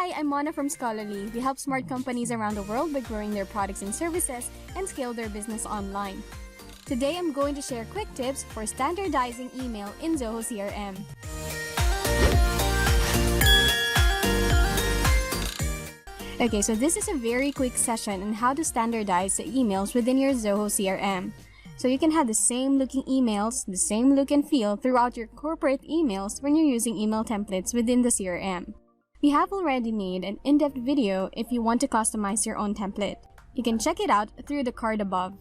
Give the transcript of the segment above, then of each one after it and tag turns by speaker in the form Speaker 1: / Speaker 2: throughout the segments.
Speaker 1: Hi, I'm Mona from Scholarly. We help smart companies around the world by growing their products and services and scale their business online. Today, I'm going to share quick tips for standardizing email in Zoho CRM. Okay, so this is a very quick session on how to standardize the emails within your Zoho CRM. So you can have the same looking emails, the same look and feel throughout your corporate emails when you're using email templates within the CRM. We have already made an in-depth video if you want to customize your own template. You can check it out through the card above.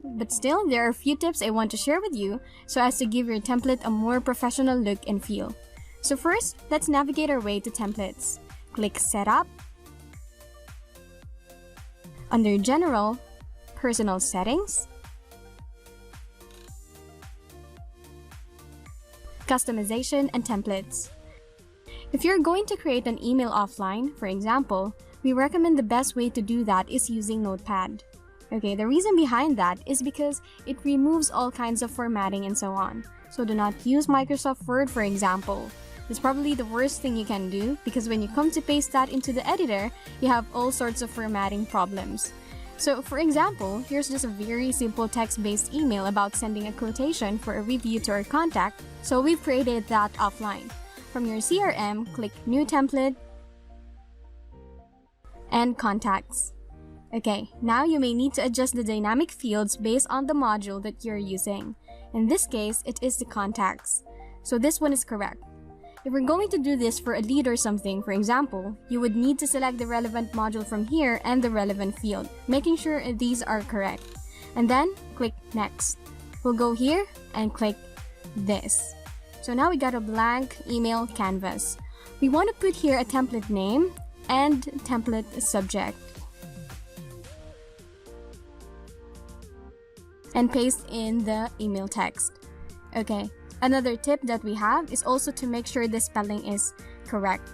Speaker 1: But still, there are a few tips I want to share with you so as to give your template a more professional look and feel. So first, let's navigate our way to templates. Click Setup. Under General, Personal Settings, Customization and Templates. If you're going to create an email offline, for example, we recommend the best way to do that is using Notepad. Okay, the reason behind that is because it removes all kinds of formatting and so on. So do not use Microsoft Word, for example. It's probably the worst thing you can do because when you come to paste that into the editor, you have all sorts of formatting problems. So for example, here's just a very simple text-based email about sending a quotation for a review to our contact, so we've created that offline. From your CRM, click New Template and Contacts. Okay, now you may need to adjust the dynamic fields based on the module that you're using. In this case, it is the contacts. So this one is correct. If we're going to do this for a lead or something, for example, you would need to select the relevant module from here and the relevant field, making sure these are correct. And then click Next. We'll go here and click this. So now we got a blank email canvas. We want to put here a template name and template subject. And paste in the email text. Okay. Another tip that we have is also to make sure the spelling is correct.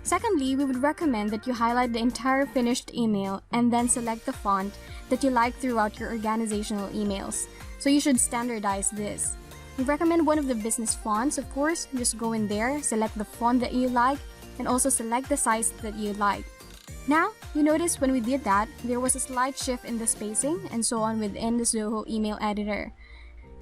Speaker 1: Secondly, we would recommend that you highlight the entire finished email and then select the font that you like throughout your organizational emails. So you should standardize this. We recommend one of the business fonts, of course. Just go in there, select the font that you like, and also select the size that you like. Now, you notice when we did that, there was a slight shift in the spacing and so on within the Zoho email editor.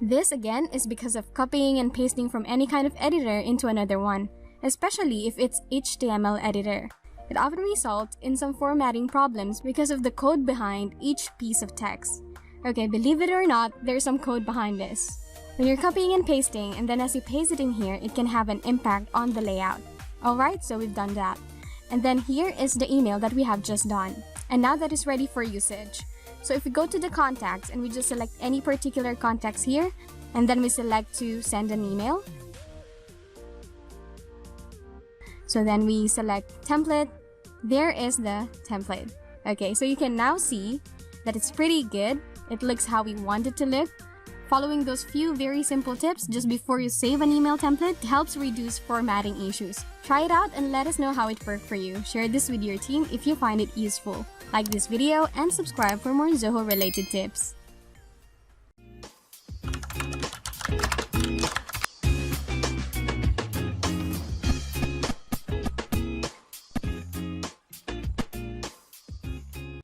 Speaker 1: This again is because of copying and pasting from any kind of editor into another one, especially if it's HTML editor. It often results in some formatting problems because of the code behind each piece of text. Okay, believe it or not, there's some code behind this. When you're copying and pasting and then as you paste it in here, it can have an impact on the layout. Alright, so we've done that. And then here is the email that we have just done. And now that is ready for usage. So if we go to the contacts and we just select any particular contacts here, and then we select to send an email. So then we select template. There is the template. Okay, so you can now see that it's pretty good. It looks how we want it to look. Following those few very simple tips just before you save an email template helps reduce formatting issues. Try it out and let us know how it worked for you. Share this with your team if you find it useful. Like this video and subscribe for more Zoho related tips.